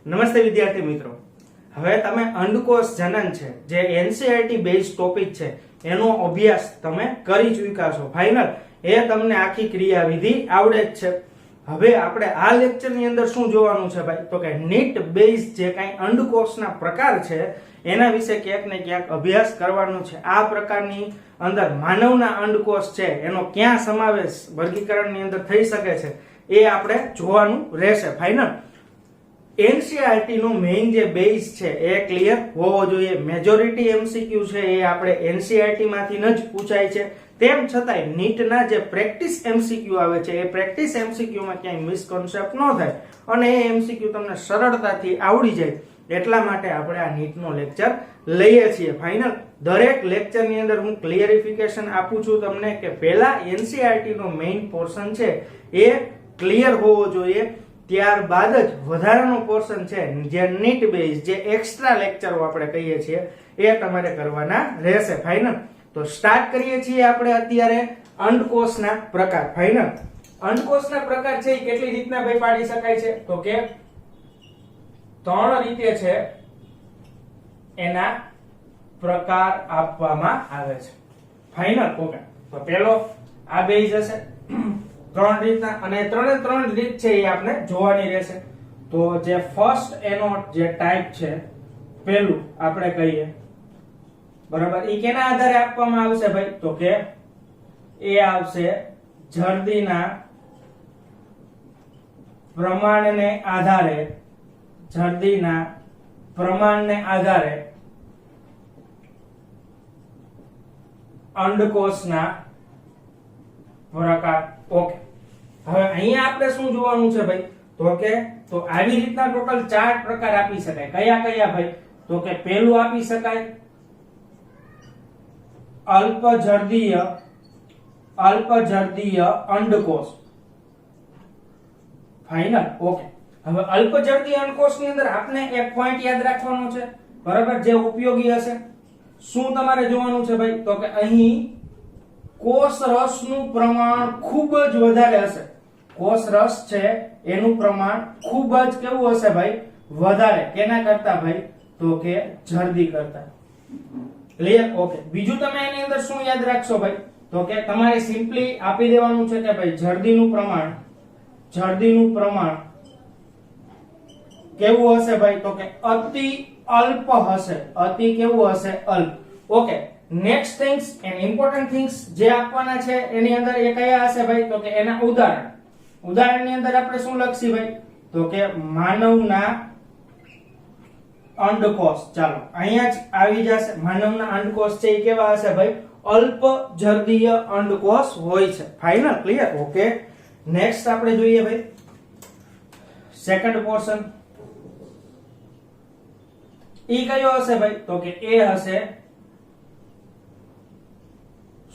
નમસ્તે વિદ્યાર્થી મિત્રો, હવે તમે અંડકોષ જનન છે જે એનસીઈઆરટી બેઝ ટોપિક છે એનો અભ્યાસ તમે કરી ચૂક્યા છો ફાઇનલ. એ તમને આખી ક્રિયાવિધિ આવડે જ છે. હવે આપણે આ લેક્ચરની અંદર શું જોવાનું છે ભાઈ, તો કે નીટ બેઝ જે કાંઈ અંડકોષના પ્રકાર છે એના વિશે ક્યાંક ને ક્યાંક અભ્યાસ કરવાનો છે. આ પ્રકારની અંદર માનવના અંડકોષ છે એનો ક્યાં સમાવેશ વર્ગીકરણની અંદર થઈ શકે છે એ આપણે જોવાનું રહેશે ફાઇનલ. એનસીઈઆરટી નો મેઇન જે બેઝ છે એ ક્લિયર હોવો જોઈએ. મેજોરિટી એમસીક્યુ છે એ આપણે એનસીઈઆરટી માંથી જ પૂછાય છે. તેમ છતાંય નીટના જે પ્રેક્ટિસ એમસીક્યુ આવે છે એ પ્રેક્ટિસ એમસીક્યુ માં ક્યાંય મિસકોન્સેપ્ટ ન થાય અને એ એમસીક્યુ તમને સરળતાથી આવડી જાય એટલા માટે આપણે આ નીટનો લેક્ચર લઈએ છીએ ફાઇનલ. દરેક લેક્ચરની અંદર હું ક્લિયરિફિકેશન આપું છું તમને કે પહેલા એનસીઈઆરટી નો મેઇન પોર્શન છે એ ક્લિયર હોવો જોઈએ. ત્યારબાદ જ વધારાનો પોર્શન છે જે નીટ બેઝ જે એક્સ્ટ્રા લેક્ચરો આપણે કહીએ છીએ એ તમારે કરવાના રહેશે ફાઇનલ. તો સ્ટાર્ટ કરીએ છીએ આપણે અત્યારે અંડકોષના પ્રકાર ફાઇનલ. અંડકોષના પ્રકાર છે એ કેટલી રીતના ભાઈ પાડી શકાય છે, તો કે 3 રીતે છે એના પ્રકાર આપવામાં આવે છે ફાઇનલ. ઓકે, તો પહેલો આ બેઝ હશે 3 રીતના અને 3 રીત છે એ આપણે જોવાની રહેશે. તો જે ફર્સ્ટ એનો જે ટાઈપ છે પહેલું આપણે કહીએ બરાબર, એ કેના આધારે આપવામાં આવશે ભાઈ, તો કે એ આવશે જર્દીના પ્રમાણને આધારે. જર્દીના પ્રમાણને આધારે અંડકોષના પ્રકાર. ઓકે, હવે અહીંયા આપણે શું જોવાનું છે ભાઈ, તો કે તો આવી રીતના ટોટલ 4 પ્રકાર આપી શકાય. કયા કયા ભાઈ, તો કે પહેલું આપી શકાય અલ્પજર્દીય અંડકોષ ફાઇનલ. ઓકે, હવે અલ્પજર્દીય અંડકોષની અંદર આપણે એક પોઈન્ટ યાદ રાખવાનો છે બરાબર, જે ઉપયોગી હશે. શું તમારે જોવાનું છે ભાઈ, તો કે અહીં કોષ રસનું પ્રમાણ ખૂબ જ વધારે હશે. કોષ રસ છે એનું પ્રમાણ ખૂબ જ કેવું હશે ભાઈ, વધારે. કેના કરતા ભાઈ, તો કે જર્દી કરતા. ક્લિયર. ઓકે, બીજું તમે એની અંદર શું યાદ રાખશો ભાઈ, તો કે તમારે સિમ્પલી આપી દેવાનું છે કે ભાઈ જર્દીનું પ્રમાણ કેવું હશે ભાઈ, તો કે અતિ અલ્પ હશે. અતિ કેવું હશે, અલ્પ. Okay, next things and important things જે આપવાના છે એની અંદર એ કયા હશે ભાઈ, તો કે એના ઉદાહરણની અંદર આપણે શું લખશી ભાઈ, તો કે માનવના અંડકોષ. ચાલો અહીંયા જ આવી જશે. માનવના અંડકોષ છે એ કેવા હશે ભાઈ, અલ્પજર્દીય અંડકોષ હોય છે ફાઇનલ. ક્લિયર. ઓકે, નેક્સ્ટ આપણે જોઈએ ભાઈ સેકન્ડ પોર્શન. ઈ કયો હશે ભાઈ, તો કે એ હશે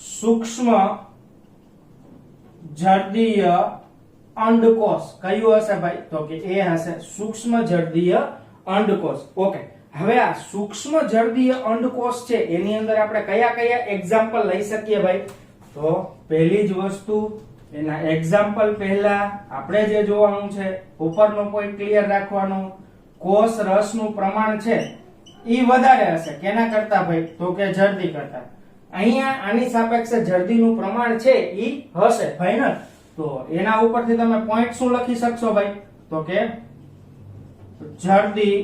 સૂક્ષ્મ જર્દીય અંડકોષ. કયું હશે ભાઈ, તો કે એ હશે સૂક્ષ્મ જર્દીય અંડકોષ. ઓકે, હવે આ સૂક્ષ્મ જર્દીય અંડકોષ છે એની અંદર આપણે કયા કયા એક્ઝામ્પલ લઈ શકીએ ભાઈ, તો પહેલી જ વસ્તુ એના એક્ઝામ્પલ પહેલા આપણે જે જોવાનું છે ઉપરનો પોઈન્ટ ક્લિયર રાખવાનો, કોષ રસનું પ્રમાણ છે ઈ વધારે હશે. કેના કરતા ભાઈ, તો કે જર્દી કરતા. અહીંયા આની સાપેક્ષે જર્દીનું પ્રમાણ છે ઈ હશે ફાઇનલ. તો એના ઉપરથી તમે પોઈન્ટ શું લખી શકશો ભાઈ, તો કે જર્દી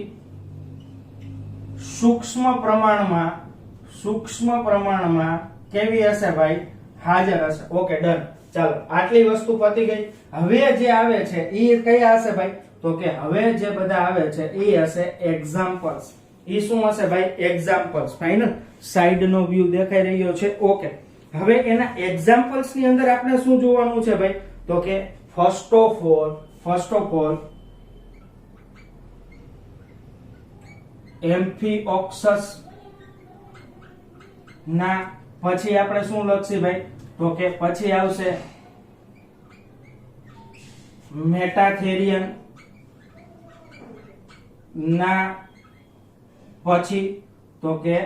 સૂક્ષ્મ પ્રમાણમાં કેવી હશે ભાઈ, હાજર હશે. Okay, done. ચાલો આટલી વસ્તુ પતી ગઈ. હવે જે આવે છે ઈ કયા હશે ભાઈ, તો કે હવે જે બધા આવે છે ઈ હશે એક્ઝામ્પલ્સ. ઈ શું હશે ભાઈ, એક્ઝામ્પલ્સ ફાઇનલ. સાઈડ નો વ્યૂ દેખાઈ રહ્યો છે. ઓકે, હવે એના એક્ઝામ્પલ્સ ની અંદર આપણે શું જોવાનું છે ભાઈ, તો કે ફર્સ્ટ ઓફ ઓલ એમ્ફિઓક્સસ ના પછી આપણે શું લખશી ભાઈ, તો કે પછી આવશે મેટાથેરિયન ના પછી તો કે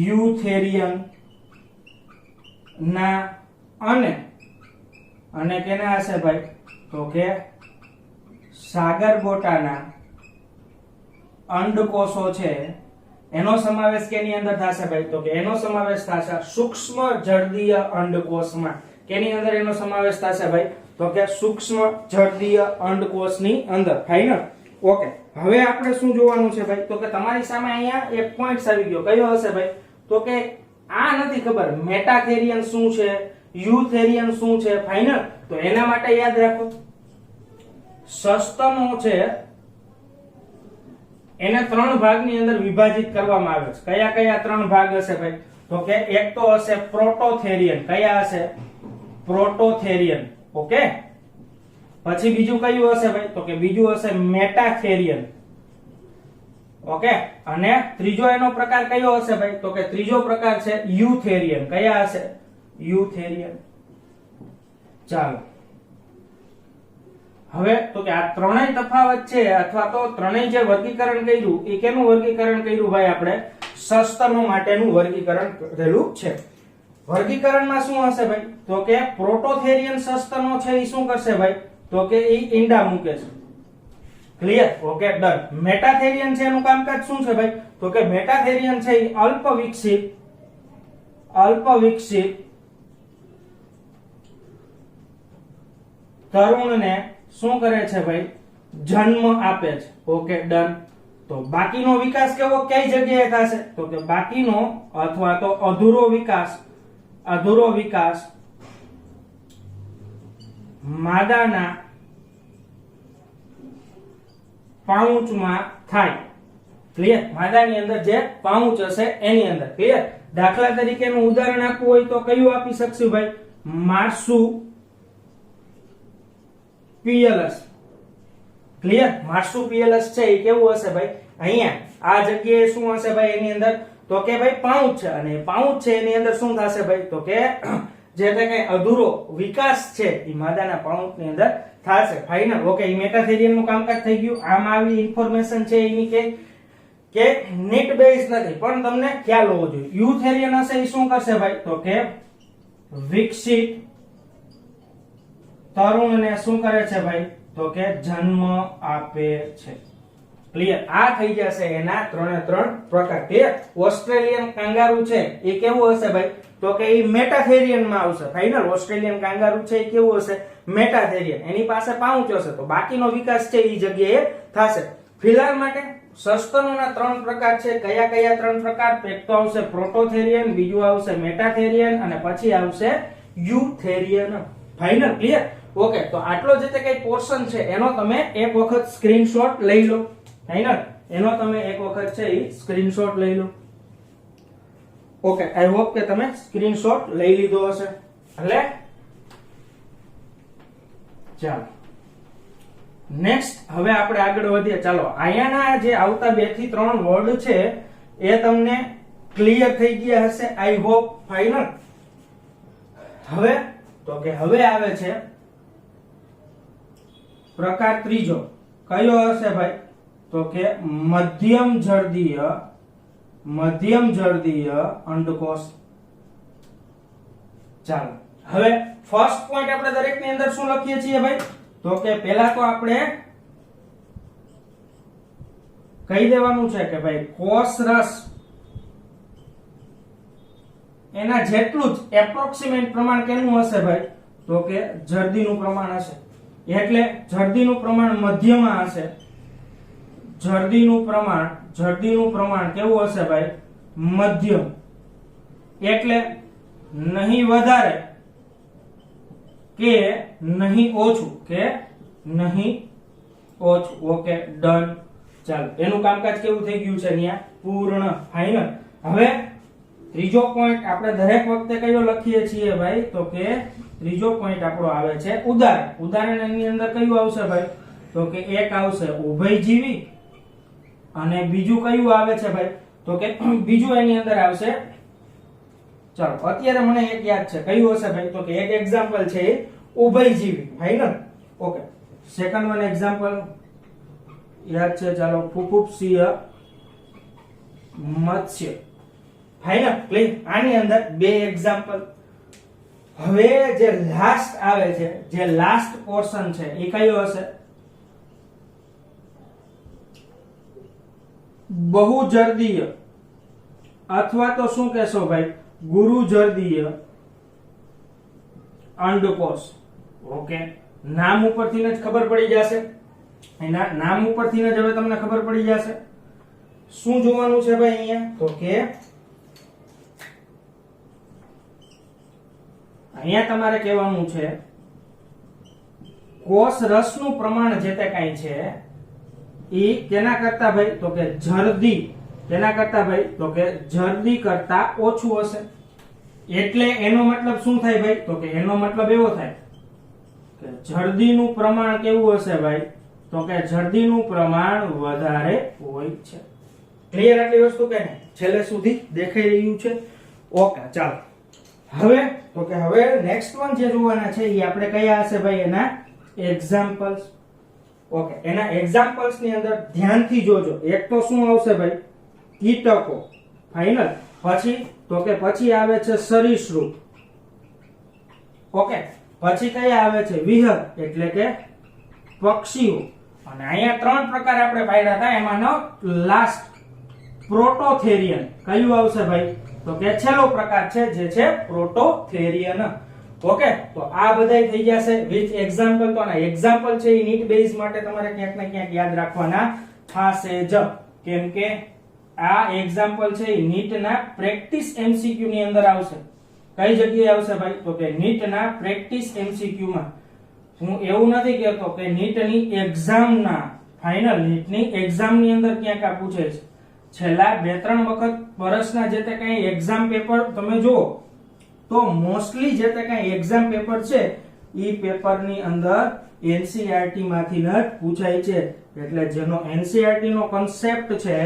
યુથેરિયન ના અને કેના હશે ભાઈ, તો કે સાગરગોટાના અંડકોષો છે એનો સમાવેશ કેની અંદર થશે ભાઈ? તો કે એનો સમાવેશ થશે સૂક્ષ્મ જળદીય અંડકોષમાં. કેની અંદર એનો સમાવેશ થશે ભાઈ? તો કે સૂક્ષ્મ જળદીય અંડકોષની અંદર. ફાઇનલ. ઓકે, હવે આપણે શું જોવાનું છે ભાઈ? તો કે તમારી સામે અહીંયા એક પોઈન્ટ આવી ગયો. કયો હશે ભાઈ? તો કે આ નથી ખબર મેટાથેરિયન શું છે, યુથેરિયન શું છે. ફાઇનલ. તો એના માટે યાદ રાખો, સસ્તનો છે એને 3 ભાગની અંદર વિભાજિત કરવામાં આવે છે. કયા કયા 3 ભાગ હશે ભાઈ? તો કે એક તો હશે પ્રોટોથેરિયન. કયા હશે? પ્રોટોથેરિયન. ઓકે, પછી બીજું કયું હશે ભાઈ? તો કે બીજું હશે મેટાથેરિયન. ઓકે, અને ત્રીજો એનો પ્રકાર કયો હશે ભાઈ? તો કે ત્રીજો પ્રકાર છે યુથેરિયન. કયા હશે? યુથેરિયન. ચાલો, હવે તો કે આ ત્રણેય તફાવત છે અથવા તો ત્રણેય જે વર્ગીકરણ કર્યું એ કેનું વર્ગીકરણ કર્યું ભાઈ? આપણે સસ્તનો માટેનું વર્ગીકરણ કરેલું છે. વર્ગીકરણમાં શું હશે ભાઈ? તો કે પ્રોટોથેરિયન સસ્તનો છે એ શું કરશે ભાઈ? તો કે એ ઈંડા મૂકે છે. ક્લિયર? Okay, done. મેટાથેરિયન છે એનું કામકાજ શું છે ભાઈ? તો કે મેટાથેરિયન છે એ અલ્પ વિકસિત તરુણને શું કરે છે ભાઈ? જન્મ આપે છે. Okay, done. તો બાકીનો વિકાસ કેવો કઈ જગ્યાએ થશે? તો કે બાકીનો અથવા તો અધૂરો વિકાસ માદાના પાઉચમાં થાય. ક્લિયર? માદાની અંદર જે પાઉચ હશે એની અંદર. ક્લિયર? દાખલા તરીકેનું ઉદાહરણ આપવું હોય તો કયું આપી શકશું ભાઈ? માર્સુપિયલસ. ક્લિયર? માર્સુપિયલસ છે એ કેવું હશે ભાઈ? અહીંયા આ જગ્યાએ શું હશે ભાઈ એની અંદર? તો કે ભાઈ પાઉચ છે, અને પાઉચ છે એની અંદર શું થશે ભાઈ? તો કે જે કઈ અધૂરો વિકાસ છે એ માદાના પાઉચની અંદર થશે. ફાઇનલ. ઓકે, એ મેટાથેરિયન નું કામકાજ થઈ ગયું. આમાં આવી ઇન્ફોર્મેશન છે એની કે નેટ બેઝ નથી પણ તમને ખ્યાલ હોવો જોઈએ. યુથેરિયન હશે એ શું કરશે ભાઈ? તો કે વિકસિત તરુણને શું કરે છે ભાઈ? તો કે જન્મ આપે છે. ક્લિયર? આ થઈ જશે એના 3 પ્રકાર. ક્લિયર? ઓસ્ટ્રેલિયન કાંગારૂ છે એ કેવું હશે ભાઈ? તો કે એ મેટાથેરિયન માં આવશે. ફાઇનલ. ઓસ્ટ્રેલિયન કાંગારૂ છે એ કેવું હશે? મેટાથેરિયન. એની પાસે પાઉચ હશે તો બાકીનો વિકાસ છે એ જગ્યાએ થશે. ફિલહાલ માટે સસ્તનોના 3 પ્રકાર છે. કયા કયા 3 પ્રકાર? એક તો આવશે પ્રોટોથેરિયન, બીજું આવશે મેટાથેરિયન અને પછી આવશે યુથેરિયન. ફાઇનલ. ક્લિયર? ઓકે, તો આટલો જે તે કઈ પોર્શન છે એનો તમે એક વખત સ્ક્રીનશોટ લઈ લો. ફાઇનલ. એનો તમે એક વખત છે એ સ્ક્રીનશોટ લઈ લો. ઓકે, આઈ હોપ કે તમે સ્ક્રીનશોટ લઈ લીધો હશે. એટલે ચાલો નેક્સ્ટ હવે આપણે આગળ વધીએ. ચાલો, અહીંયાના જે આવતા 2 થી 3 વર્ડ છે એ તમને ક્લિયર થઈ ગયા હશે આઈ હોપ. ફાઇનલ. હવે તો કે હવે આવે છે પ્રકાર ત્રીજો. કયો હશે ભાઈ? તો કે મધ્યમ જળદીય અંડકોષ. ચાલો, હવે ફર્સ્ટ પોઈન્ટ આપણે દરેકની અંદર શું લખીએ છીએ ભાઈ? તો કે પહેલા તો આપણે કહી દેવાનું છે કે ભાઈ કોષ રસ એના જેટલું જ એપ્રોક્સિમેટ પ્રમાણ કેનું હશે ભાઈ? તો કે જરદીનું પ્રમાણ હશે. એટલે જરદીનું પ્રમાણ મધ્યમાં હશે. જરદીનું પ્રમાણ કેવું હશે ભાઈ? મધ્યમ. એટલે નહીં વધારે કે નહીં ઓછું. Okay, done. ચાલો, એનું કામકાજ કેવું થઈ ગયું છે અહીંયા? પૂર્ણ. ફાઇનલ. હવે ત્રીજો પોઈન્ટ આપણે દરેક વખતે કયો લખીએ છીએ ભાઈ? તો કે ત્રીજો પોઈન્ટ આપણો આવે છે ઉદાહરણ. ઉદાહરણ એની અંદર કયું આવશે ભાઈ? તો કે એક આવશે ઉભયજીવી અને બીજું કયું આવે છે ભાઈ? તો કે બીજું એની અંદર આવશે. ચાલો, અત્યારે મને એક યાદ છે. કયું હશે ભાઈ? તો કે એક એક્ઝામ્પલ છે ઉભયજીવી. Final. Okay, second one example યાદ છે. ચાલો, ફુફુક્ષીય મત્સ્ય. ફાઇનલ. ક્લિયર? આની અંદર 2 એક્ઝામ્પલ. હવે જે લાસ્ટ આવે છે, જે લાસ્ટ પોર્શન છે એ કયો હશે? બહુજર્દીય અથવા તો શું કહેશો ભાઈ ગુરુજર્દીય અંડકોષ. ઓકે, નામ ઉપરથી જ ખબર પડી જશે, એના નામ ઉપરથી જ હવે તમને ખબર પડી જશે. શું જોવાનું છે ભાઈ અહીંયા? તો કે અહીંયા તમારે કહેવાનું છે કોષ રસનું પ્રમાણ જે તે કાંઈ છે એ કેના કરતા ભાઈ? તો કે જર્દી. કેના કરતા ભાઈ? તો કે જર્દી કરતા ઓછું હશે. એટલે એનો મતલબ શું થાય ભાઈ? તો કે એનો મતલબ એવો થાય કે જર્દીનું પ્રમાણ કેવું હશે ભાઈ? તો કે જર્દીનું પ્રમાણ વધારે હોય છે. ક્લિયર આટલી વસ્તુ કે નહીં? છેલ્લે સુધી દેખાઈ રહ્યું છે? ઓકે, ચાલો. હવે તો કે હવે નેક્સ્ટ વન જે જોવાના છે એ આપણે કયા હશે ભાઈ? એના એક્ઝામ્પલ્સ. ઓકે, એના એક્ઝામ્પલ્સ ની અંદર ધ્યાનથી જોજો. એક તો શું આવશે ભાઈ? કીટકો. ફાઇનલ. પછી તો કે પછી આવે છે સરીસૃપ. ઓકે, પછી કયા આવે છે? વિહંગ એટલે કે પક્ષીઓ. અને અહીંયા ત્રણ પ્રકાર આપણે પાડ્યા હતા, એમાંનો લાસ્ટ પ્રોટોથેરિયન. કયું આવશે ભાઈ? તો કે છેલ્લો પ્રકાર છે જે છે પ્રોટોથેરિયન. ઓકે, તો આ બધાય થઈ જશે વિથ એક્ઝામ્પલ. તો આના એક્ઝામ્પલ છે એ નીટ બેઝ માટે તમારે ક્યાંક ને ક્યાંક યાદ રાખવાના થશે જ, કેમ કે આ એક્ઝામ્પલ છે એ નીટ ના પ્રેક્ટિસ એમસીક્યુ ની અંદર આવશે. કઈ જગ્યાએ આવશે ભાઈ? તો કે નીટ ના પ્રેક્ટિસ એમસીક્યુ માં. હું એવું નથી કહેતો કે નીટ ની એક્ઝામ ના ફાઇનલ નીટ ની એક્ઝામ ની અંદર ક્યાંક આ પૂછે છે. છેલ્લા 2-3 વખત વર્ષના જે તે કઈ એક્ઝામ પેપર તમે જુઓ તો મોસ્ટલી જે તે કઈ એક્ઝામ પેપર છે ઈ પેપર ની અંદર એનસીઈઆરટી માંથી જ પૂછાય છે. એટલે જેનો એનસીઈઆરટી નો કન્સેપ્ટ છે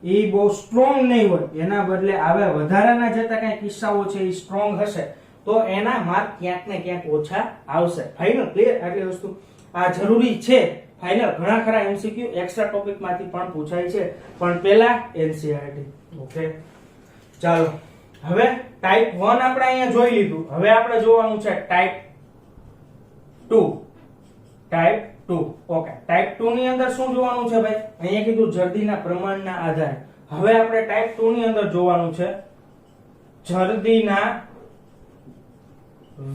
એ બહુ સ્ટ્રોંગ નહીં હોય, એના બદલે આવે વધારાના જે તે કઈ કિસ્સાઓ છે એ સ્ટ્રોંગ હશે તો એના માર્ક ક્યાંક ને ક્યાંક ઓછા આવશે. ફાઇનલ. ક્લિયર? આટલી વસ્તુ આ જરૂરી છે. ફાઇનલ. ઘણા ખરા એમસીક્યુ એક્સ્ટ્રા ટોપિક માંથી પણ પૂછાય છે, પણ પહેલા એનસીઈઆરટી. ઓકે, ચાલો. હવે ટાઈપ 1 આપણે અહીંયા જોઈ લીધું. હવે આપણે જોવાનું છે ટાઈપ 2. ટાઈપ 2. ઓકે, ટાઈપ 2 ની અંદર શું જોવાનું છે ભાઈ? અહીંયા કીધું જર્દીના પ્રમાણના આધારે. હવે આપણે ટાઈપ 2 ની અંદર જોવાનું છે જર્દીના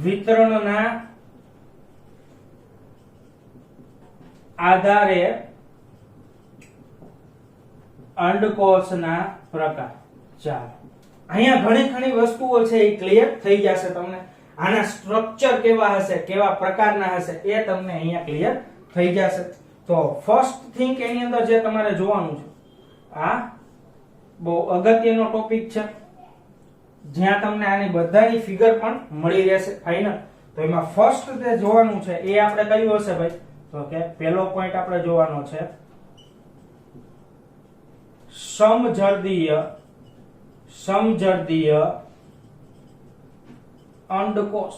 વિતરણના આધારે અંડકોષના પ્રકાર. ચાલો, અહીંયા ઘણી ઘણી વસ્તુઓ છે એ ક્લિયર થઈ જશે તમને. આના સ્ટ્રક્ચર કેવા હશે, કેવા પ્રકારના હશે એ તમને અહીંયા ક્લિયર થઈ જશે. તો ફર્સ્ટ થિંગ એની અંદર જે તમારે જોવાનું છે, આ બહુ અગત્યનો ટોપિક છે જ્યાં તમને આની બધાની ફિગર પણ મળી રહેશે. ફાઇનલ. તો એમાં ફર્સ્ટ જે જોવાનું છે એ આપણે કયું હશે ભાઈ? તો કે પહેલો પોઈન્ટ આપણે જોવાનો છે સમજર્દીય અંડકોષ.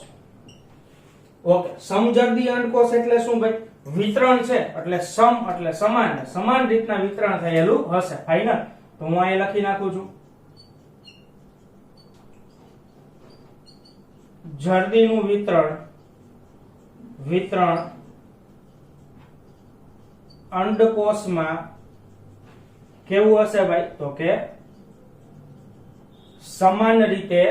ઓકે, સમજર્દીય અંડકોષ એટલે શું ભાઈ? વિતરણ છે એટલે સમ એટલે સમાન, સમાન રીતના વિતરણ થયેલું હશે. ફાઇનલ. તો હું અહીં લખી નાખું છું જર્દીનું વિતરણ અંડકોષમાં કેવું હશે ભાઈ? તો કે સમાન રીતે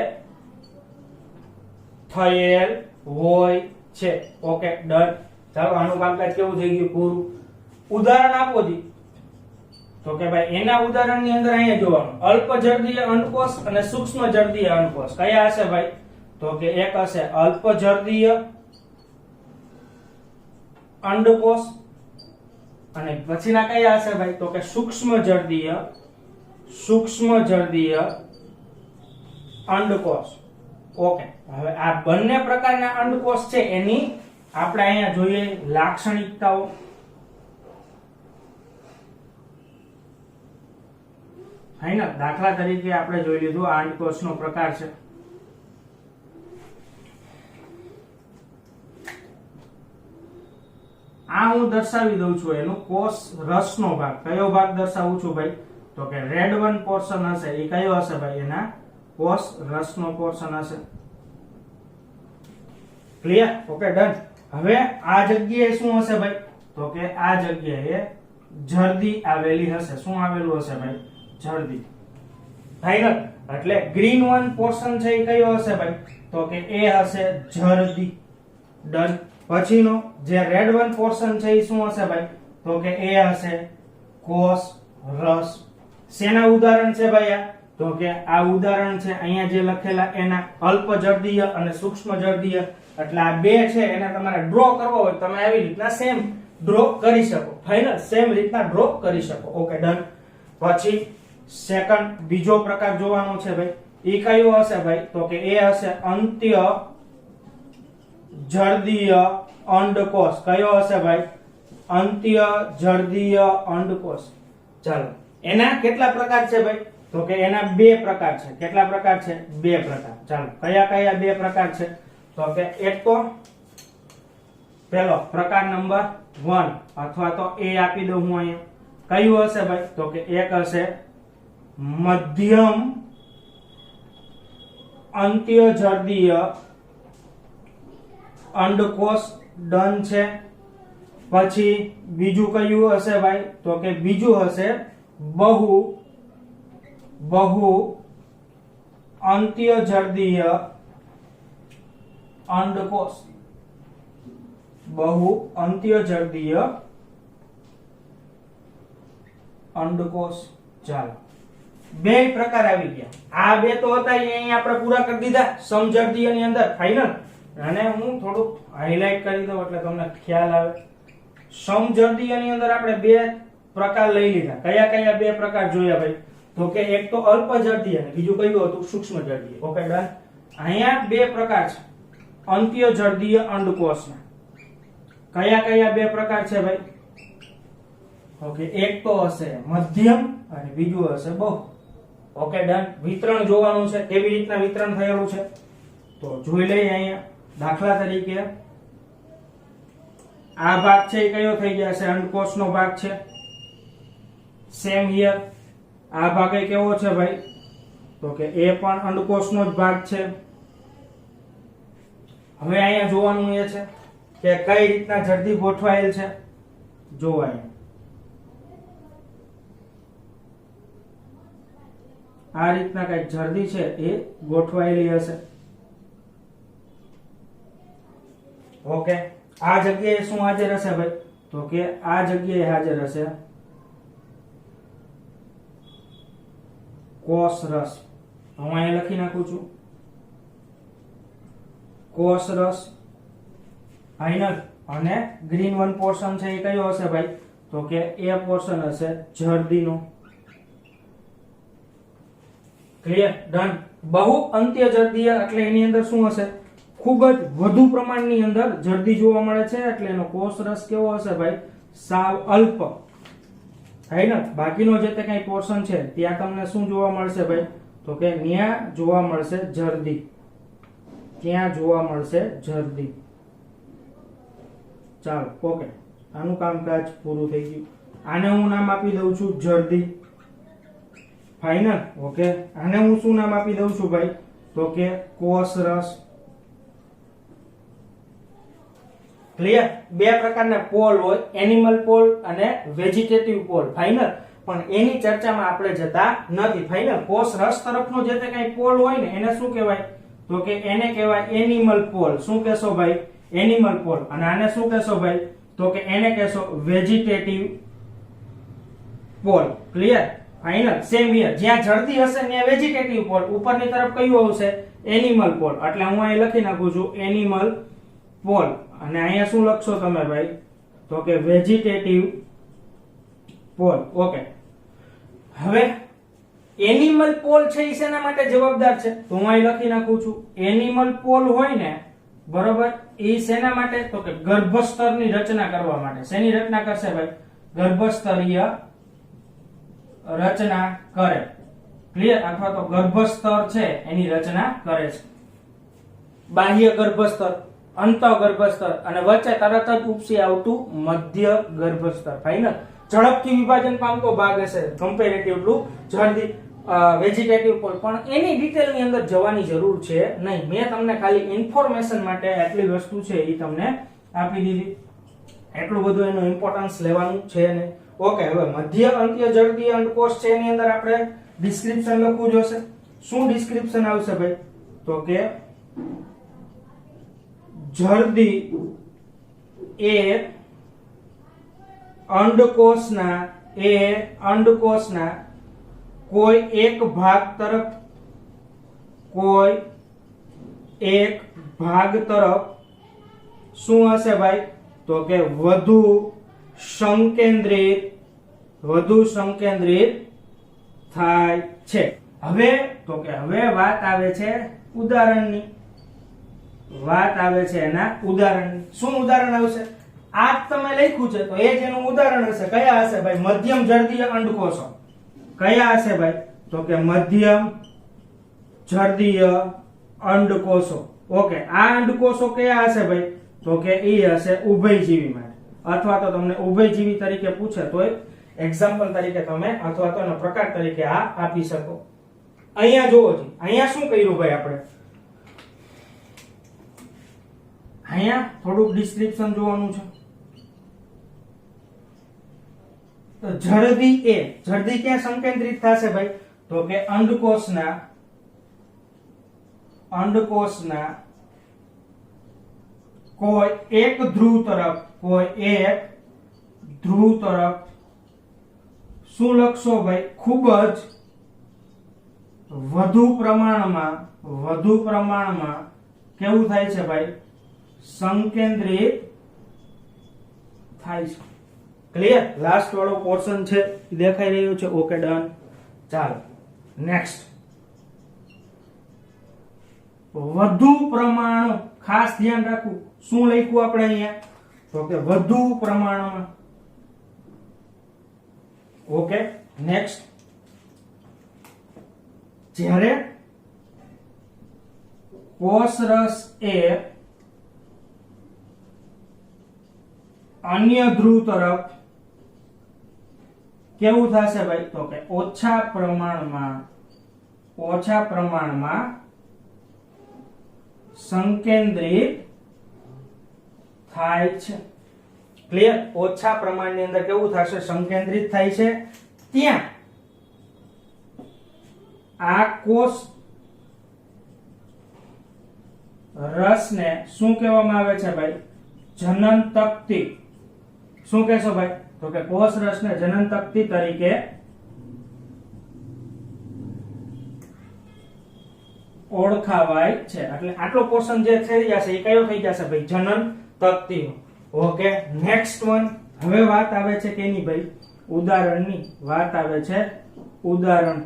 થયેલ હોય છે. Okay, done. ચાલો, આનું કામકાજ કેવું થઈ ગયું પૂરું. ઉદાહરણ આપો જી. તો કે ભાઈ એના ઉદાહરણની અંદર અહીંયા જોવાનું અલ્પજર્દીય અંડકોષ અને સૂક્ષ્મજર્દીય અંડકોષ. કયા હશે ભાઈ? તો કે એક હશે અલ્પજર્દીય અંડકોષ અને પછીના કયા હશે ભાઈ? તો કે સૂક્ષ્મજર્દીય અંડકોષ. ઓકે, હવે આ બંને પ્રકારના અંડકોષ છે એની આપણે અહીંયા જોઈએ લાક્ષણિકતાઓ. ફાઇનલ. દાખલા તરીકે આપણે જોઈ લીધું આ અંડકોષનો પ્રકાર છે. આ હું દર્શાવી દઉં છું એનું કોષ રસનો ભાગ. કયો ભાગ દર્શાવું છું ભાઈ? તો કે રેડ વન પોર્શન હશે એ કયો હશે ભાઈ? એના કોષ રસનો પોર્શન હશે. ક્લિયર? Okay, done. હવે આ જગ્યાએ શું હશે ભાઈ? તો કે આ જગ્યાએ જરદી આવેલી હશે. શું આવેલું હશે ભાઈ? જરદી. ફાઇનલ. એટલે ગ્રીન વન પોર્શન છે એ કયો હશે ભાઈ? તો કે એ હશે જરદી. ડન. પછીનો જે રેડ વન પોર્શન છે એ શું હશે ભાઈ? તો કે એ હશે કોષ રસ. શેના ઉદાહરણ છે ભાઈ આ? તો કે આ ઉદાહરણ છે અહીંયા જે લખેલા એના અલ્પ જરદીય અને સૂક્ષ્મ જરદીય. એટલે આ બે છે એને તમારે ડ્રો કરવો હોય તમે આવી રીતના સેમ ડ્રો કરી શકો. ફાઇનલ. સેમ રીતના ડ્રો કરી શકો. Okay done. પછી સેકન્ડ બીજો પ્રકાર જોવાનો છે ભાઈ. એ કયો હશે ભાઈ? તો કે એ હશે અંત્ય જરદીય અંડકોષ. કયો હશે ભાઈ? અંત્ય જરદીય અંડકોષ. ચાલો એના કેટલા પ્રકાર છે ભાઈ? તો કે એના બે પ્રકાર છે. કેટલા પ્રકાર છે? બે પ્રકાર. ચાલો કયા કયા બે પ્રકાર છે? તો કે એક તો પેલો પ્રકાર નંબર 1 અથવા તો એ આપી દઉં હું અહીંયા. કયું હશે ભાઈ? તો કે એક હશે મધ્યમ અંત્ય જરદીય અંડકોષ. ડન છે. પછી બીજું કયું હશે ભાઈ? તો કે બીજું હશે બહુ અંત્ય જરદીય અંડકોષ. બહુ અંત્ય જરદીય અંડકોષ. ચાલો બે પ્રકાર આવી ગયા. આ બે તો હતા એ અહીં આપણે પૂરા કરી દીધા સમજર્દીય ની અંદર. ફાઇનલ. અને હું થોડું હાઇલાઇટ કરી દઉં એટલે તમને ખ્યાલ આવે. સમજર્દીય ની અંદર આપણે બે પ્રકાર લઈ લીધા. કયા કયા બે પ્રકાર જોયા ભાઈ? તો કે એક તો અલ્પજર્દીય અને બીજું કયું હતું? સૂક્ષ્મજર્દીય. Okay done. અહીંયા બે પ્રકાર છે અંત્યજર્દીય અંડકોષના. કયા કયા બે પ્રકાર છે ભાઈ? ઓકે એક તો હશે મધ્યમ અને બીજું હશે બહુ. Okay done. વિતરણ જોવાનું છે કેવી રીતના વિતરણ થયેલું છે તો જોઈ લઈએ. અહીંયા દાખલા તરીકે આ ભાગ છે એ કયો થઈ જશે? અંડકોષનો ભાગ છે. સેમ હિયર આ ભાગ એ કેવો છે ભાઈ? તો કે એ પણ અંડકોષનો જ ભાગ છે. હવે અહીંયા જોવાનું એ છે કે કઈ રીતના જરદી ગોઠવાયેલ છે. જોવાય આ રીતના કઈ જરદી છે એ ગોઠવાયેલી હશે. ઓકે આ જગ્યાએ શું હાજર હશે ભાઈ? તો કે આ જગ્યાએ હાજર હશે કોષ રસ. હું અહીંયા લખી નાખું છું કોષ રસ. ફાઇનલ. અને ગ્રીન વન પોર્શન છે એ કયો હશે ભાઈ? તો કે એ પોર્શન હશે જરદીનો. ક્લિયર. ડન. બહુ અંત્ય જરદીય એટલે એની અંદર શું હશે? ખૂબ જ વધુ પ્રમાણની અંદર જરદી જોવા મળે છે એટલે એનો કોષ રસ કેવો હશે ભાઈ? સાવ અલ્પ. ફાઇનલ. બાકીનો જે તે કઈ પોર્શન છે ત્યાં તમને શું જોવા મળશે ભાઈ? તો કે ત્યાં જોવા મળશે જરદી. ત્યાં જોવા મળશે જરદી. ચાલો ઓકે આનું કામકાજ પૂરું થઈ ગયું. આને હું નામ આપી દઉં છું જરદી. ફાઇનલ. ઓકે આને હું શું નામ આપી દઉં છું ભાઈ? તો કે કોષ રસ. ક્લિયર. બે પ્રકારના પોલ હોય એનિમલ પોલ અને વેજીટેટિવ પોલ. ફાઇનલ. પણ એની ચર્ચામાં આપણે જતા નથી. ફાઇનલ. કોષ રસ તરફનો જે તે કઈ પોલ હોય ને એને શું કહેવાય? તો કે એને કહેવાય એનિમલ પોલ. શું કહેશો ભાઈ? Animal pole. અને આને શું કહેશો ભાઈ? તો કે એને કહેશો vegetative pole. Clear. Final. Same here જ્યાં જરદી હશે ત્યાં વેજીટેટિવ પોલ. ઉપરની તરફ કયું આવશે? Animal pole. એટલે હું અહીં લખી નાખું છું એનિમલ પોલ. અને અહીંયા શું લખશો તમે ભાઈ? તો કે વેજીટેટિવ પોલ. ઓકે હવે એનિમલ પોલ છે એ શેના માટે જવાબદાર છે? તો હું અહીં લખી નાખું છું એનિમલ પોલ હોય ને બરોબર એ શેના માટે? તો કે ગર્ભસ્તરની રચના કરવા માટે. શેની રચના કરશે ભાઈ? ગર્ભસ્તરીય રચના કરે. ક્લિયર. અથવા તો ગર્ભસ્તર છે એની રચના કરે છે. બાહ્ય ગર્ભસ્તર, અંત ગર્ભસ્તર અને વચ્ચે તરત જ ઉપસી આવતું મધ્ય ગર્ભસ્તર. ફાઇનલ. ઝડપથી વિભાજન પામતો ભાગ હશે કમ્પેરેટિવ ટુ જરદી વેજીટેટિવ પોલ. પણ એની ડિટેલ ની અંદર જવાની જરૂર છે નહીં. મેં તમને ખાલી ઇન્ફોર્મેશન માટે આટલી વસ્તુ છે એ તમને આપી દીધી. એટલું બધું એનું ઇમ્પોર્ટન્સ લેવાનું છે નહીં. ઓકે, હવે મધ્ય અંત્ય જળદીય અંડકોષ છે એની અંદર આપણે ડિસ્ક્રિપ્શન લખવું જોશે. શું ડિસ્ક્રિપ્શન આવશે ભાઈ? તો કે જળદી એ અંડકોષના કોઈ એક ભાગ તરફ શું હશે ભાઈ? તો કે વધુ સંકેન્દ્રિત થાય છે. હવે વાત આવે છે ઉદાહરણની. શું ઉદાહરણ આવશે? આ જ તમે લખ્યું છે તો એ જ એનું ઉદાહરણ હશે. કયા હશે ભાઈ? મધ્યમ જળદીય અંડકોષો. કયા હશે ભાઈ? તો કે મધ્યમ જળદીય અંડકોષો. ઓકે, આ અંડકોષો કયા હશે ભાઈ? તો કે એ હશે ઉભયજીવી માટે, અથવા તો તમને ઉભયજીવી તરીકે પૂછે તો એક્ઝામ્પલ તરીકે તમે અથવા તો એનો પ્રકાર તરીકે આ આપી શકો. અહીંયા જોવો જી, અહીંયા શું કર્યું ભાઈ આપણે? અહીંયા થોડુંક ડિસ્ક્રિપ્શન જોવાનું છે. તો જળદી ક્યાં સંકેન્દ્રિત થશે ભાઈ? તો કે અંડકોષના કોઈ એક ધ્રુવ તરફ શું લખશો ભાઈ? ખૂબ જ વધુ પ્રમાણમાં કેવું થાય છે ભાઈ? સંકેન્દ્રિત થાય છે. ક્લિયર? લાસ્ટ વાળો પોર્શન છે દેખાઈ રહ્યો છે. Okay, done. ચાલો નેક્સ્ટ. વધુ પ્રમાણ, ખાસ ધ્યાન રાખવું. શું લખ્યું આપણે અહીંયા? તો કે વધુ પ્રમાણમાં. Okay, next. જ્યારે કોષરસ એ અન્ય ધ્રુવ તરફ કેવું થશે ભાઈ? તો કે ઓછા પ્રમાણમાં સંકેન્દ્રિત થાય છે. ક્લિયર? ઓછા પ્રમાણની અંદર કેવું થશે? સંકેન્દ્રિત થાય છે. ત્યાં આ કોષ રસને શું કહેવામાં આવે છે ભાઈ? જનન તક્તી. શું કહેશો ભાઈ? તો કે કોષ રસને જનન તક્તી તરીકે ઓળખાવાય છે. એટલે આટલો પોર્શન જે થઈ જશે એ કયો થઈ જશે ભાઈ? જનન તક્તી. Okay, next one. હવે વાત આવે છે કેની ભાઈ? ઉદાહરણની વાત આવે છે. ઉદાહરણ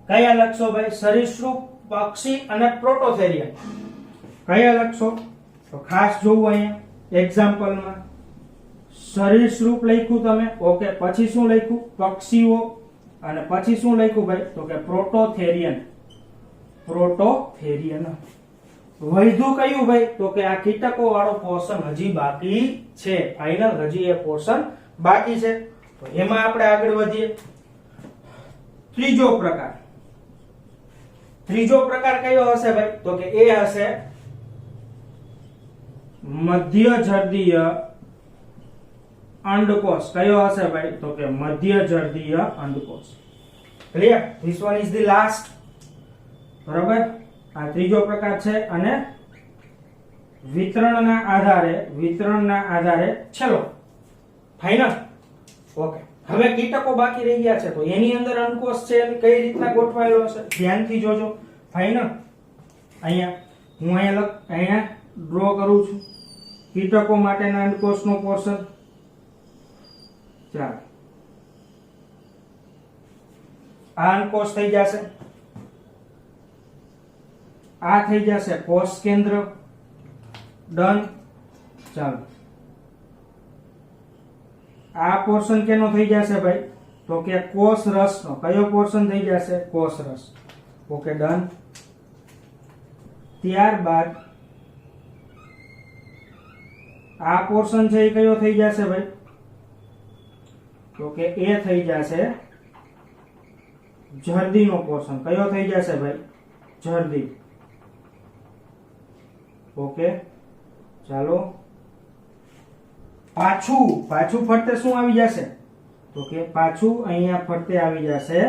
કયા લખશો ભાઈ? સરીસૃપ, પક્ષી અને પ્રોટોથેરિયન. કયા લખશો? તો ખાસ જોવું અહીંયા એક્ઝામ્પલમાં. સરીસૃપ લખ્યું તમે. ઓકે, પછી શું લખ્યું? પક્ષીઓ. અને પછી શું લખ્યું ભાઈ? તો કે પ્રોટોથેરિયન. વૈધું કયું ભાઈ? તો કે આ કીટકો વાળો પોર્શન હજી બાકી છે. ફાઇનલ હજી એ પોર્શન બાકી છે. તો એમાં આપણે આગળ વધીએ. ત્રીજો પ્રકાર કયો હશે ભાઈ? તો કે એ હશે મધ્ય જળદીય અંડકોષ. કયો હશે ભાઈ? તો કે મધ્ય જળદીય અંડકોષ. Clear? This one is the last. બરાબર? આ ત્રીજો પ્રકાર છે અને વિતરણના આધારે છેલ્લો. ફાઇનલ? ઓકે, હવે કીટકો બાકી રહી ગયા છે તો એની અંદર અંડકોષ છે એ કઈ રીતના ગોઠવાયેલો હશે? ધ્યાનથી જોજો. ફાઇનલ? અહીંયા ડ્રો કરું છું કીટકો માટેના અંડકોષનો પોર્શન. ચાલો, આ અંડકોષ થઈ જશે. આ થઈ જશે કોષ કેન્દ્ર. ડન. ચાલો, આ પોર્શન કેનો થઈ જશે ભાઈ? તો કે કોષ રસનો. કયો પોર્શન થઈ જશે? કોષ રસ. Okay, done. ત્યારબાદ આ પોર્શન છે એ કયો થઈ જશે ભાઈ? તો કે એ થઈ જશે જળદીનો પોર્શન. કયો થઈ જશે ભાઈ? જળદી. ઓકે, ચાલો. પાછું ફરતે શું આવી જશે? તો કે પાછું અહીંયા ફરતે આવી જશે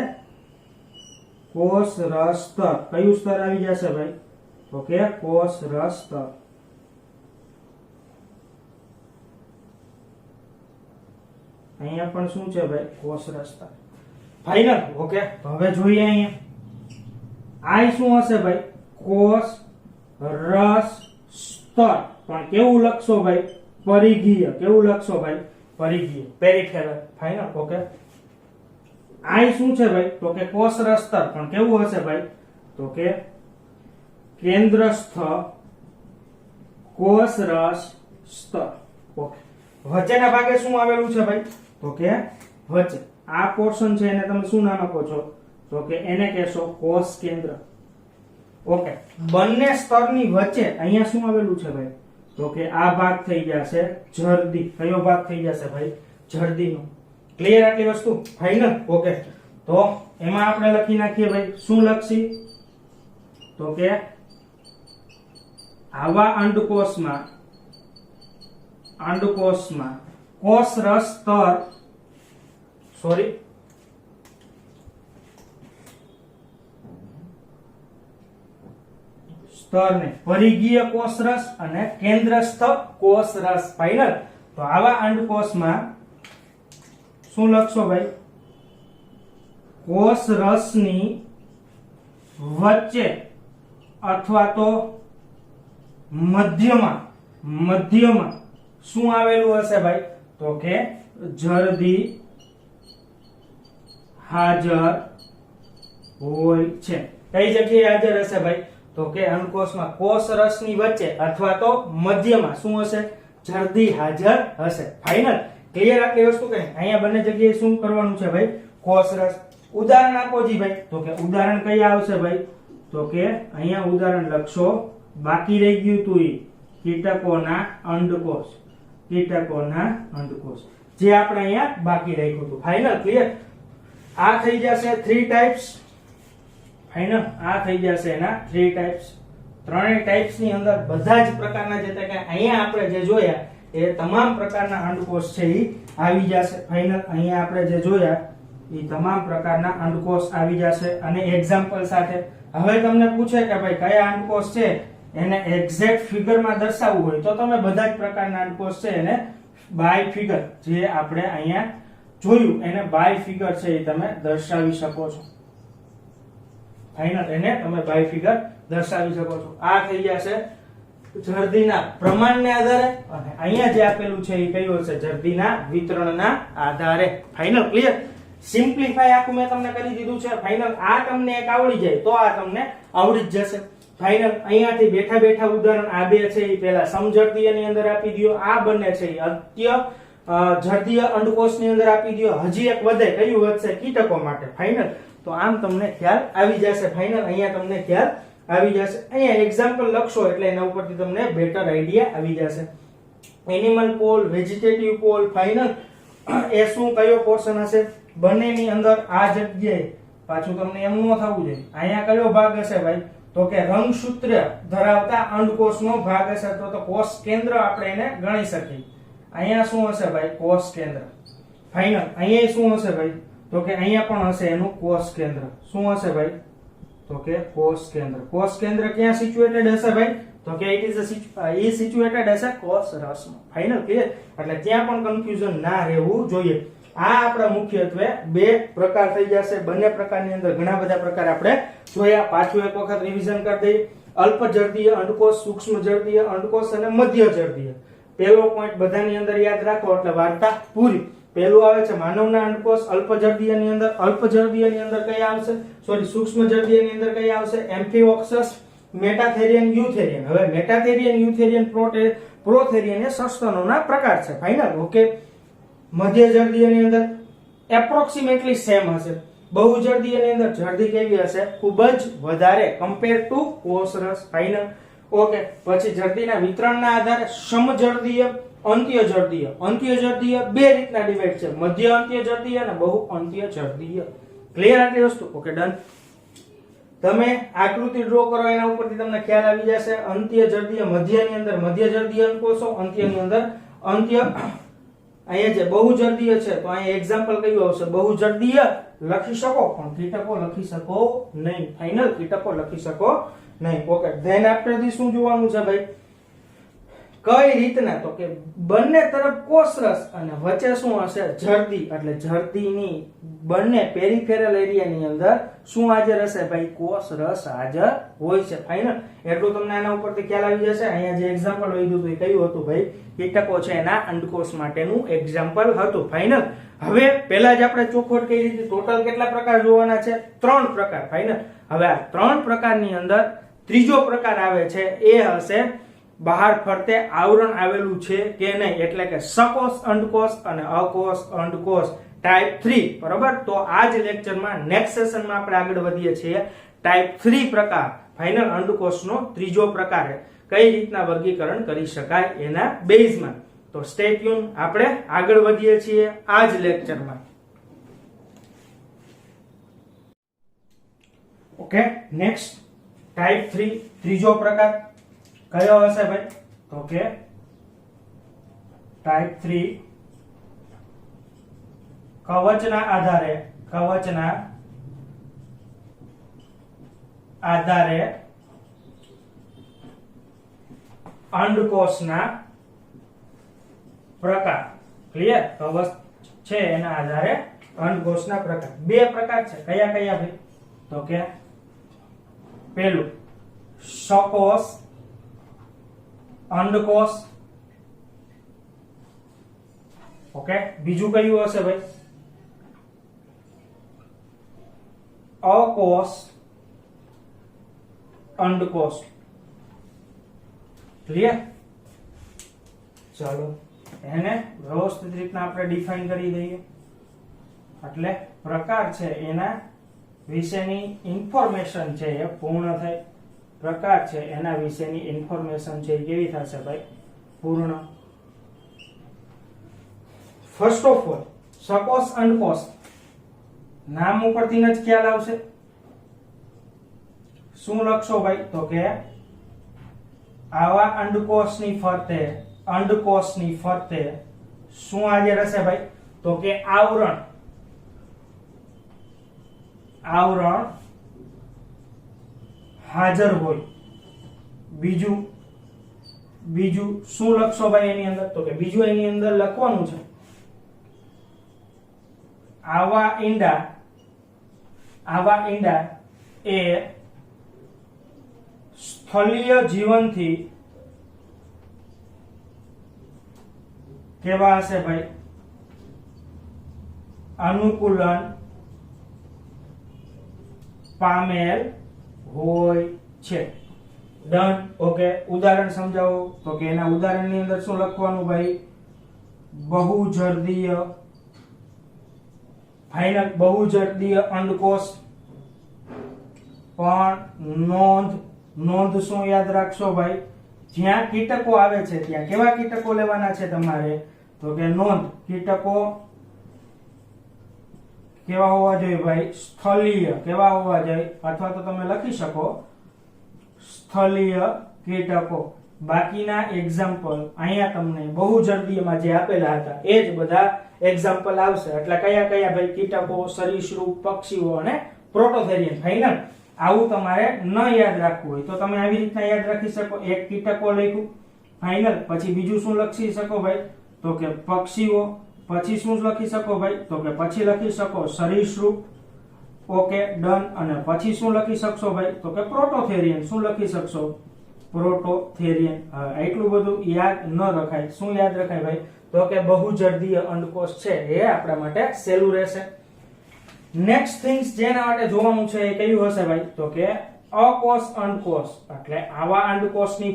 કોષરસ સ્તર. કયું સ્તર આવી જશે ભાઈ? તો કે કોષરસ સ્તર. અહીંયા પણ શું છે ભાઈ? કોષરસ સ્તર. ફાઇનલ. ઓકે, તો હવે જોઈએ અહીંયા આ શું હશે ભાઈ? કોષરસ સ્તર. પણ કેવું લખશો ભાઈ? પરિઘીય. કેવું લખશો ભાઈ? પરિઘીય, પેરિફેરલ. ફાઇનલ. ઓકે, આ શું છે ભાઈ? તો કે કોષરસ સ્તર. પણ કેવું હશે ભાઈ? તો કે કેન્દ્રસ્થ કોષરસ સ્તર. ઓકે, વચ્ચેના ભાગે શું આવેલું છે ભાઈ? તો કે વચ્ચે આ પોર્શન છે એને તમે શું નામ આપો છો? તો કે એને કહેશો કોષ કેન્દ્ર. ઓકે, બંને સ્તરની વચ્ચે અહીંયા શું આવેલું છે ભાઈ? તો કે આ ભાગ થઈ જશે જર્દી. કયો ભાગ થઈ જશે ભાઈ? જર્દીનો. ક્લિયર આટલી વસ્તુ? ફાઇનલ. ઓકે, તો એમાં આપણે લખી નાખીએ ભાઈ. શું લખશી? તો કે આવા અંડકોષમાં કોષરસ સ્તર સ્તરને પરિઘીય કોષરસ અને કેન્દ્રસ્થ કોષરસ. ફાઇનલ. તો આવા અંડકોષમાં શું લખશો ભાઈ? કોષરસની વચ્ચે અથવા તો મધ્યમાં શું આવેલું હશે ભાઈ? તો કે જર્દી હાજર હોય છે. કઈ જગ્યાએ હાજર હશે ભાઈ? તો કે અંડકોષમાં કોષરસની વચ્ચે અથવા તો મધ્યમાં શું હશે? જર્દી હાજર હશે. ફાઇનલ. ક્લિયર આટલી વસ્તુ? કે અહીંયા બંને જગ્યાએ શું કરવાનું છે ભાઈ? કોષરસ. ઉદાહરણ આપો જી ભાઈ. તો કે ઉદાહરણ કયા આવશે ભાઈ? તો કે અહીંયા ઉદાહરણ લખશો. બાકી રહી ગયું તું કીટકોના અંડકોષ. જે આપણે અહીંયા બાકી રાખ્યું હતું. ફાઇનલ. ક્લિયર. આ થઈ જશે 3 ટાઈપ્સ. ફાઇનલ. આ થઈ જશે એના 3 ટાઈપ્સ. ત્રણેય ટાઈપ્સ ની અંદર બધા જ પ્રકારના જે કે અહીંયા આપણે જે જોયા એ તમામ પ્રકારના અંડકોષ છે એ આવી જશે. ફાઇનલ. અહીંયા આપણે જે જોયા એ તમામ પ્રકારના અંડકોષ આવી જશે અને એક્ઝામ્પલ સાથે. હવે તમને પૂછે કે ભાઈ કયા અંડકોષ છે એને એક્ઝેક્ટ ફિગરમાં દર્શાવવું હોય તો તમે બધા જ પ્રકારના અંડકોષ છે એને બાય ફિગર, જે આપણે અહીંયા જોયું એને બાય ફિગર છે એ તમે દર્શાવી શકો છો. ફાઇનલ. એને તમે બાય ફિગર દર્શાવી શકો છો. આ થઈ જશે જર્દીના પ્રમાણને આધારે અને અહીંયા જે આપેલું છે એ કયું હશે? જર્દીના વિતરણના આધારે. ફાઇનલ. ક્લિયર. સિમ્પ્લિફાય આખું મેં તમને કરી દીધું છે. ફાઇનલ. આ તમને એક આવડી જાય તો આ તમને આવડી જ જશે. ફાઇનલ. અહીંયાથી બેઠા ઉદાહરણ આ બે છે એ પહેલા સમજર્દીયની અંદર આપી દયો. આ બંને છે એ અત્ય જર્દીય અંડકોષની અંદર આપી દયો. હજી એક વધે. કયું વધશે? કીટકો માટે. ફાઇનલ. તો આમ તમને ખ્યાલ આવી જશે. ફાઇનલ. અહીંયા તમને ખ્યાલ આવી જશે. અહીંયા એક્ઝામ્પલ લખશો એટલે એના ઉપરથી તમને બેટર આઈડિયા આવી જશે. Animal pole, vegetative pole. Final. એ શું કયો પોર્શન હશે? બંનેની અંદર આ જગ્યાએ પાછું તમને એમ ન થવું જોઈએ. અહીંયા કયો ભાગ હશે ભાઈ? તો કે રંગસૂત્ર ધરાવતા અંડકોષનો ભાગ હશે તો કોષ કેન્દ્ર આપણે એને ગણી શકીએ. અહીંયા શું હશે ભાઈ? કોષ કેન્દ્ર. ફાઇનલ. અહીંયા શું હશે ભાઈ? તો કે અહીંયા પણ હશે એનું કોષ કેન્દ્ર. શું હશે ભાઈ? તો કે કોષ કેન્દ્ર. કોષ કેન્દ્ર ક્યાં સિચ્યુએટેડ હશે ભાઈ? તો કે ઇટ ઇઝ સિચ્યુએટેડ હશે કોષરસમાં. ફાઇનલ. ક્લિયર. એટલે ત્યાં પણ કન્ફ્યુઝન ના રહેવું જોઈએ. આ આપણા મુખ્યત્વે બે પ્રકાર થઈ જશે. બંને પ્રકારની અંદર ઘણા બધા પ્રકાર આપણે જોયા. પાછું એક વખત રિવિઝન કરી દઈએ. અલ્પજર્દીય અંડકોષ, સૂક્ષ્મજર્દીય અંડકોષ અને મધ્યજર્દીય. પહેલો પોઈન્ટ બધાની અંદર યાદ રાખો એટલે વાર્તા પૂરી. પહેલું આવે છે માનવના અંડકોષ અલ્પજર્દીયની અંદર. અલ્પજર્દીયની અંદર કયા આવશે? સૂક્ષ્મજર્દીયની અંદર કયા આવશે? એમ્ફિઓક્સસ, મેટાથેરિયન, યુથેરિયન. હવે મેટાથેરિયન, યુથેરિયન, પ્રોથેરિયન એ સસ્તનોના પ્રકાર છે. ફાઇનલ. ઓકે. મધ્યજર્દીયની અંદર એપ્રોક્સિમેટલી સેમ હશે. બહુજર્દીયની અંદર જર્દી કેવી હશે? ખૂબ જ વધારે કમ્પેર ટુ કોષરસ. ફાઇનલ. ઓકે. પછી જર્દીના વિતરણના આધારે સમજર્દીય, અંત્યજર્દીય. અંત્યજર્દીય બે રીતના ડિવાઇડ છે. મધ્ય અંત્યજર્દીય અને બહુ અંત્યજર્દીય. ક્લિયર આટલી વસ્તુ? Okay, done. તમે આકૃતિ ડ્રો કરો એના ઉપરથી તમને ખ્યાલ આવી જશે. અંત્યજર્દીય મધ્યની અંદર મધ્યજર્દીય અંડકોષો, અંત્યની અંદર અંત્ય અહીંયા જે બહુજર્દીય છે તો અહીંયા એક્ઝામ્પલ કયું આવશે? બહુજર્દીય લખી શકો પણ કીટકો લખી શકો નહીં. ફાઇનલ, કીટકો લખી શકો નહીં. ઓકે, ધેન આફ્ટર ધી શું જોવાનું છે ભાઈ? કઈ રીતના? તો કે બંને તરફ કોષરસ અને વચ્ચે શું હશે? જર્દી. એટલે જર્દીની બંને પેરિફેરલ એરિયાની અંદર શું હાજર હશે ભાઈ? કોષરસ હાજર હોય છે. ફાઇનલ, એટલું તમને આના ઉપરથી ખ્યાલ આવી જશે. અહીંયા જે એક્ઝામ્પલ લીધું હતું એ કયું હતું ભાઈ? કીટકો છે એના અંડકોષ માટેનું એક્ઝામ્પલ હતું. ફાઇનલ, હવે પહેલા જ આપણે ચોખવટ કરી દીધી. ટોટલ કેટલા પ્રકાર જોવાના છે? 3 પ્રકાર. ફાઇનલ, હવે આ 3 પ્રકારની અંદર ત્રીજો પ્રકાર આવે છે એ હશે બહાર ફરતે આવરણ આવેલું છે કે નહીં, એટલે કે સકોષ અંડકોષ અને અકોષ અંડકોષ ટાઈપ 3. બરોબર, તો આ જ લેક્ચરમાં નેક્સ્ટ સેશનમાં આપણે આગળ વધીએ છીએ. ટાઈપ 3 પ્રકાર, ફાઇનલ, અંડકોષનો ત્રીજો પ્રકાર કઈ રીતના વર્ગીકરણ કરી શકાય એના બેઝમાં. તો સ્ટે ટ્યુન, આપણે આગળ વધીએ છીએ આ જ લેક્ચરમાં. ઓકે, નેક્સ્ટ ટાઈપ 3 ત્રીજો પ્રકાર કયો હશે ભાઈ? તો કે ટાઈપ 3 કવચના આધારે અંડકોષના પ્રકાર. ક્લિયર? કવચ છે એના આધારે અંડકોષના પ્રકાર. 2 પ્રકાર છે. કયા કયા ભાઈ? તો કે પહેલું સકોષ અંડકોષ. ઓકે, બીજું કયું હશે ભાઈ? અકોષ અંડકોષ. ક્લિયર? ચાલો એને વ્યવસ્થિત રીતના આપણે ડિફાઇન કરી દઈએ. એટલે પ્રકાર છે એના વિશેની ઇન્ફોર્મેશન છે એ પૂર્ણ થાય. પ્રકાર છે એના વિશેની ઇન્ફોર્મેશન છે કેવી થશે ભાઈ? પૂર્ણ. ફર્સ્ટ ઓફ ઓલ, સકોષ અંડકોષ નામ ઉપરથી જ ખ્યાલ આવશે. શું લખશો ભાઈ? તો કે આવા અંડકોષની ફરતે શું હાજર હશે ભાઈ? તો કે આવરણ હાજર હોય. બીજું શું લખશો ભાઈ એની અંદર? તો કે બીજું એની અંદર લખવાનું છે આવા ઈંડા એ સ્થળીય જીવનથી કેવા હશે ભાઈ? અનુકૂલન પામેલ હોય છે. ડન. ઓકે, ઉદાહરણ સમજાવો. તો કે એના ઉદાહરણની અંદર શું લખવાનું ભાઈ? બહુજર્દીય. ફાઇનલ, બહુજર્દીય અંડકોષ. પણ નોંધ શું યાદ રાખશો ભાઈ? જ્યાં કીટકો આવે છે ત્યાં કેવા કીટકો લેવાના છે તમારે? તો કે નોંધ, કીટકો કેવા હોવા જોઈએ ભાઈ? સ્થળીય. કેવા હોવા જોઈએ? અથવા તો તમે લખી શકો સ્થળીય કીટકો. બાકીના એક્ઝામ્પલ અહીંયા તમને બહુજર્દીયમાં જે આપેલા હતા એ જ બધા એક્ઝામ્પલ આવશે. એટલે કયા કયા ભાઈ? કીટકો, સરીસૃપ, પક્ષીઓ અને પ્રોટોથેરિયન. ફાઇનલ, આવું તમારે ન યાદ રાખવું હોય તો તમે આવી રીતના યાદ રાખી શકો. એક કીટકો લખ્યું. ફાઇનલ, પછી બીજું શું લખી શકો ભાઈ? તો કે પક્ષીઓ. પછી શું લખી શકો ભાઈ? તો કે પછી લખી શકો સરીસૃપ. Okay, done. અને પછી શું લખી શકશો ભાઈ? તો કે પ્રોટોથેરિયન. શું લખી શકશો? પ્રોટોથેરિયન. એટલું બધું યાદ ન રખાય. શું યાદ રખાય ભાઈ? તો કે બહુજર્દીય અંડકોષ છે એ આપણા માટે સહેલું રહેશે. નેક્સ્ટ થિંગ્સ જેના માટે જોવાનું છે એ કયું હશે ભાઈ? તો કે અકોષ અંડકોષ. એટલે આવા અંડકોષની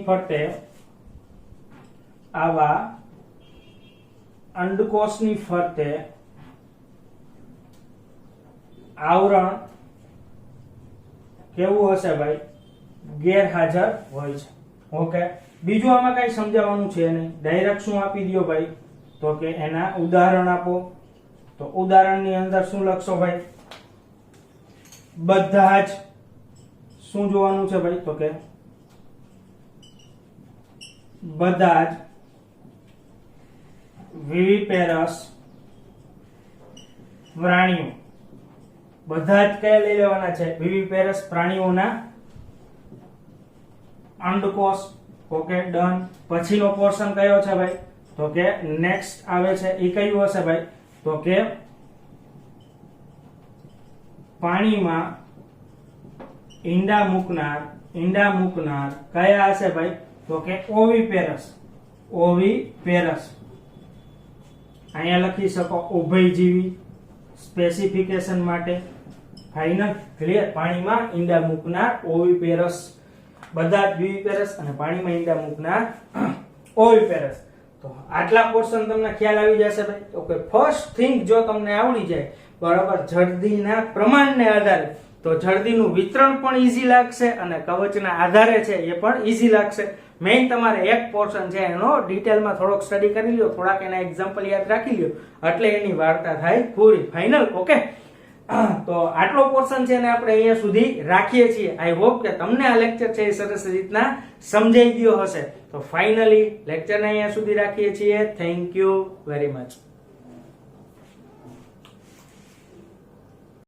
ફરતે આવરણ કેવું હશે ભાઈ? ગેરહાજર હોય છે. ઓકે, બીજું આમાં કઈ સમજાવવાનું છે નહીં. ડાયરેક્ટ શું આપી દો ભાઈ? તો કે એના ઉદાહરણ આપો. તો ઉદાહરણની અંદર શું લખશો ભાઈ? બધા જ શું જોવાનું છે ભાઈ? તો કે બધા જ વિવિપેરસ પ્રાણીઓ બધા જ કયા લઈ લેવાના છે? વિવિપેરસ પ્રાણીઓના અંડકોષ. Okay done. પછીનો પોર્શન કયો છે ભાઈ? તો કે નેક્સ્ટ આવે છે એ કયું હશે ભાઈ? તો કે પાણીમાં ઈંડા મૂકનાર કયા હશે ભાઈ? તો કે ઓવિપેરસ. અહીંયા લખી શકો ઉભયજીવી સ્પેસિફિકેશન માટે. Final clear. પાણીમાં ઈંડા મૂકનાર ઓવિપેરસ, બધા જ વિવિપેરસ અને પાણીમાં ઈંડા મૂકનાર ઓવિપેરસ. તો આટલા પોર્શન તમને ખ્યાલ આવી જશે ભાઈ. ઓકે ફર્સ્ટ થિંગ જો તમને આવડી જાય બરાબર જળદીના પ્રમાણને આધારે તો જળદીનું વિતરણ પણ ઈઝી લાગશે અને કવચના આધારે છે એ પણ ઈઝી લાગશે. મેઇન તમારે એક પોર્શન છે એનો ડિટેલમાં થોડોક સ્ટડી કરી લ્યો, થોડાક એના એક્ઝામ્પલ યાદ રાખી લ્યો એટલે એની વાર્તા થાય પૂરી. ફાઇનલ. ઓકે તો આટલો પોર્શન છે ને આપણે અહીંયા સુધી રાખીએ છીએ. આઈ હોપ કે તમને આ લેક્ચર છે એ સરસ રીતના સમજાઈ ગયો હશે. તો ફાઇનલી લેક્ચરને અહીંયા સુધી રાખીએ છીએ. Thank you very much.